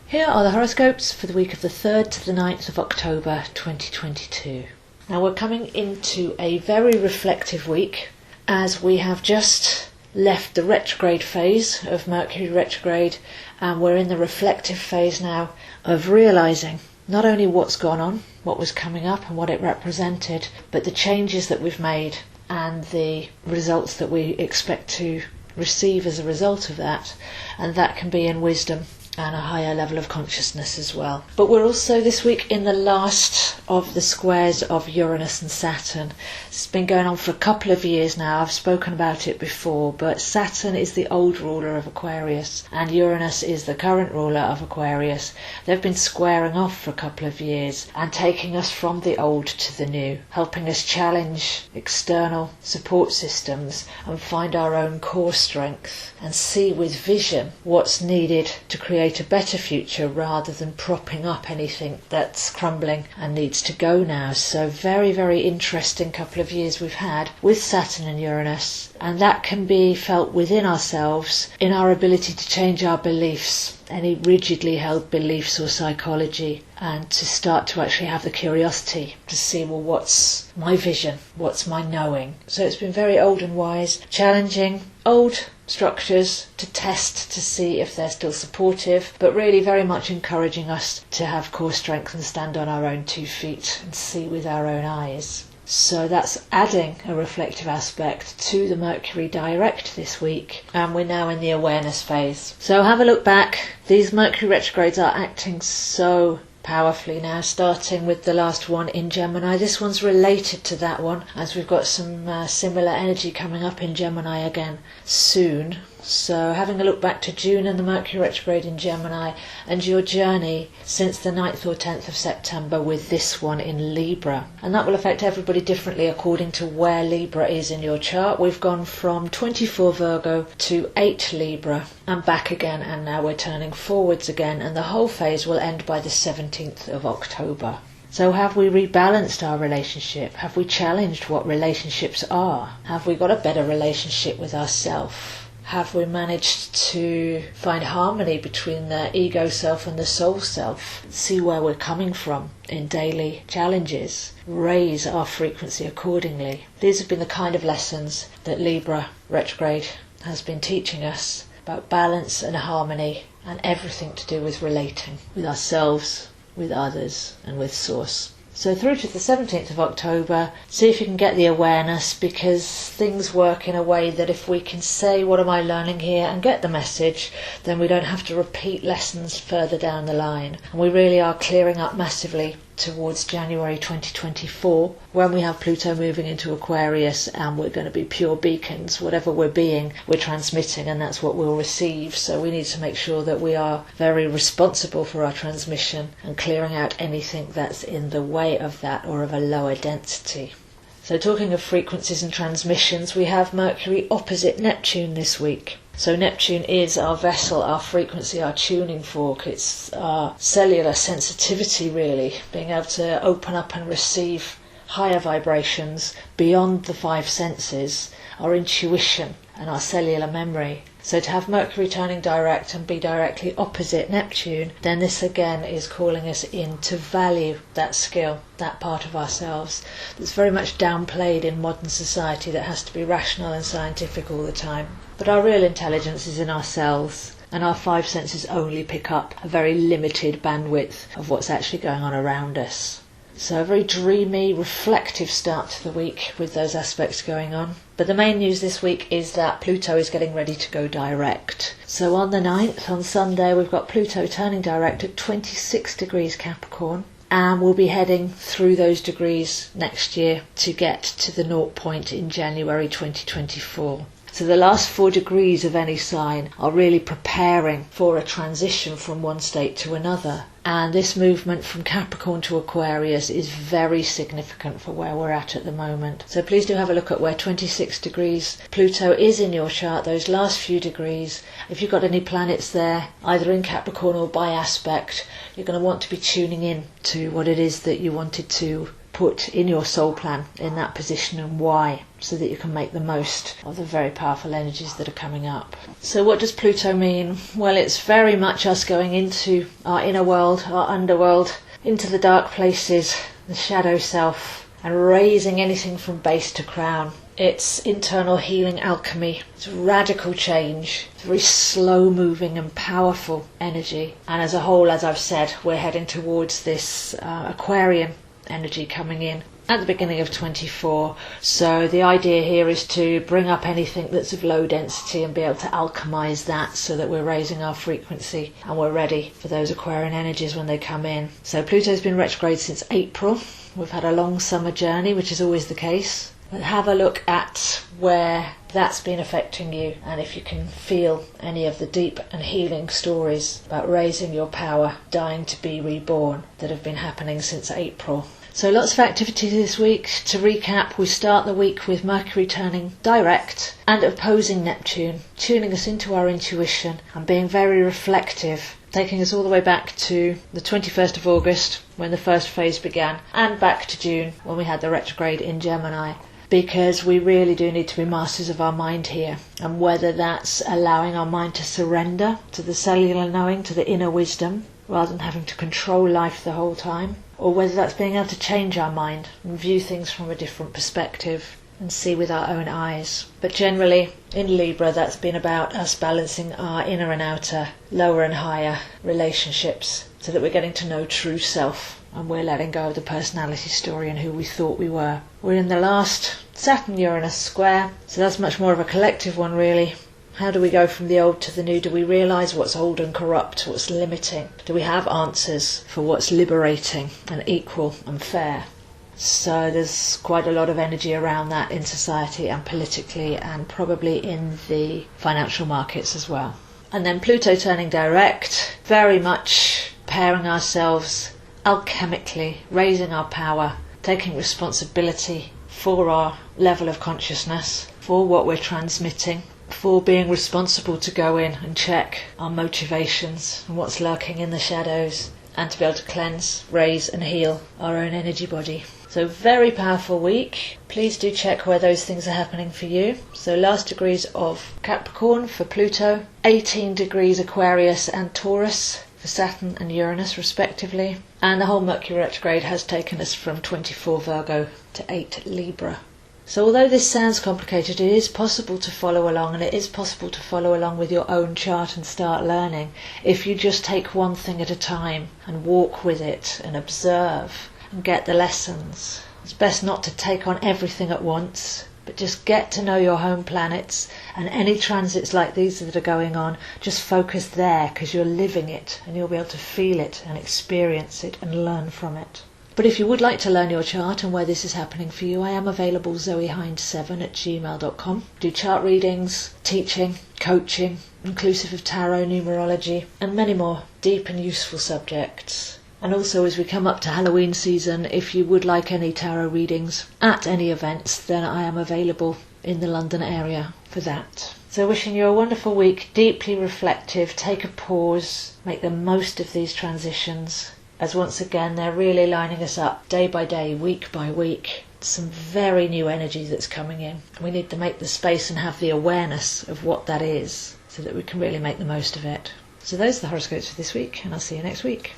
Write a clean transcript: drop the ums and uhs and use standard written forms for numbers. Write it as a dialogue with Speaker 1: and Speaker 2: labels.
Speaker 1: Here are the horoscopes for the week of the 3rd to the 9th of October 2022. Now we're coming into a very reflective week as we have just left the retrograde phase of Mercury Retrograde and we're in the reflective phase now of realising not only what's gone on, what was coming up and what it represented, but the changes that we've made and the results that we expect to receive as a result of that, and that can be in wisdom and a higher level of consciousness as well. But we're also this week in the last of the squares of Uranus and Saturn. It's been going on for a couple of years now. I've spoken about it before, but Saturn is the old ruler of Aquarius and Uranus is the current ruler of Aquarius. They've been squaring off for a couple of years and taking us from the old to the new, helping us challenge external support systems and find our own core strength and see with vision what's needed to create a better future rather than propping up anything that's crumbling and needs to go now. So very, very interesting couple of years we've had with Saturn and Uranus, and that can be felt within ourselves in our ability to change our beliefs, any rigidly held beliefs or psychology, and to start to actually have the curiosity to see, well, what's my vision, what's my knowing. So it's been very old and wise, challenging old structures to test to see if they're still supportive, but really very much encouraging us to have core strength and stand on our own 2 feet and see with our own eyes. So that's adding a reflective aspect to the Mercury direct this week, and we're now in the awareness phase. So have a look back. These Mercury retrogrades are acting so powerfully now, starting with the last one in Gemini. This one's related to that one as we've got some similar energy coming up in Gemini again soon. So having a look back to June and the Mercury retrograde in Gemini and your journey since the 9th or 10th of September with this one in Libra. And that will affect everybody differently according to where Libra is in your chart. We've gone from 24 Virgo to 8 Libra and back again, and now we're turning forwards again, and the whole phase will end by the 17th of October. So have we rebalanced our relationship? Have we challenged what relationships are? Have we got a better relationship with ourselves? Have we managed to find harmony between the ego self and the soul self? See where we're coming from in daily challenges. Raise our frequency accordingly. These have been the kind of lessons that Libra retrograde has been teaching us about balance and harmony and everything to do with relating with ourselves, with others and with Source. So through to the 17th of October, see if you can get the awareness, because things work in a way that if we can say, what am I learning here, and get the message, then we don't have to repeat lessons further down the line. And we really are clearing up massively towards January 2024, when we have Pluto moving into Aquarius and we're going to be pure beacons. Whatever we're being, we're transmitting, and that's what we'll receive. So we need to make sure that we are very responsible for our transmission and clearing out anything that's in the way of that or of a lower density. So talking of frequencies and transmissions, we have Mercury opposite Neptune this week. So Neptune is our vessel, our frequency, our tuning fork. It's our cellular sensitivity, really, being able to open up and receive higher vibrations beyond the 5 senses, our intuition and our cellular memory. So to have Mercury turning direct and be directly opposite Neptune, then this again is calling us in to value that skill, that part of ourselves that's very much downplayed in modern society, that has to be rational and scientific all the time. But our real intelligence is in ourselves, and our 5 senses only pick up a very limited bandwidth of what's actually going on around us. So a very dreamy, reflective start to the week with those aspects going on. But the main news this week is that Pluto is getting ready to go direct. So on the 9th, on Sunday, we've got Pluto turning direct at 26 degrees Capricorn. And we'll be heading through those degrees next year to get to the 0 point in January 2024. So the last 4 degrees of any sign are really preparing for a transition from one state to another. And this movement from Capricorn to Aquarius is very significant for where we're at the moment. So please do have a look at where 26 degrees Pluto is in your chart, those last few degrees. If you've got any planets there, either in Capricorn or by aspect, you're going to want to be tuning in to what it is that you wanted to put in your soul plan in that position and why, so that you can make the most of the very powerful energies that are coming up. So what does Pluto mean? Well, it's very much us going into our inner world, our underworld, into the dark places, the shadow self, and raising anything from base to crown. It's internal healing alchemy. It's radical change. It's very slow moving and powerful energy. And as a whole, as I've said, we're heading towards this Aquarian energy coming in at the beginning of 24. So the idea here is to bring up anything that's of low density and be able to alchemize that so that we're raising our frequency and we're ready for those Aquarian energies when they come in. So Pluto's been retrograde since April. We've had a long summer journey, which is always the case. But have a look at where that's been affecting you, and if you can feel any of the deep and healing stories about raising your power, dying to be reborn, that have been happening since April. So lots of activity this week. To recap, we start the week with Mercury turning direct and opposing Neptune, tuning us into our intuition and being very reflective, taking us all the way back to the 21st of August when the first phase began, and back to June when we had the retrograde in Gemini. Because we really do need to be masters of our mind here, and whether that's allowing our mind to surrender to the cellular knowing, to the inner wisdom, rather than having to control life the whole time, or whether that's being able to change our mind and view things from a different perspective and see with our own eyes. But generally, in Libra, that's been about us balancing our inner and outer, lower and higher relationships, so that we're getting to know true self and we're letting go of the personality story and who we thought we were. We're in the last Saturn-Uranus square, so that's much more of a collective one really. How do we go from the old to the new? Do we realise what's old and corrupt, what's limiting? Do we have answers for what's liberating and equal and fair? So there's quite a lot of energy around that in society and politically, and probably in the financial markets as well. And then Pluto turning direct, very much pairing ourselves alchemically, raising our power, taking responsibility for our level of consciousness, for what we're transmitting, for being responsible to go in and check our motivations and what's lurking in the shadows, and to be able to cleanse, raise and heal our own energy body. So very powerful week. Please do check where those things are happening for you. So last degrees of Capricorn for Pluto, 18 degrees Aquarius and Taurus for Saturn and Uranus respectively, and the whole Mercury retrograde has taken us from 24 Virgo to 8 Libra. So although this sounds complicated, it is possible to follow along, and it is possible to follow along with your own chart and start learning if you just take one thing at a time and walk with it and observe and get the lessons. It's best not to take on everything at once, but just get to know your home planets, and any transits like these that are going on, just focus there because you're living it and you'll be able to feel it and experience it and learn from it. But if you would like to learn your chart and where this is happening for you, I am available zoehind7@gmail.com. Do chart readings, teaching, coaching, inclusive of Tarot Numerology, and many more deep and useful subjects. And also, as we come up to Halloween season, if you would like any tarot readings at any events, then I am available in the London area for that. So wishing you a wonderful week, deeply reflective, take a pause, make the most of these transitions, as once again they're really lining us up day by day, week by week. Some very new energy that's coming in. We need to make the space and have the awareness of what that is so that we can really make the most of it. So those are the horoscopes for this week, and I'll see you next week.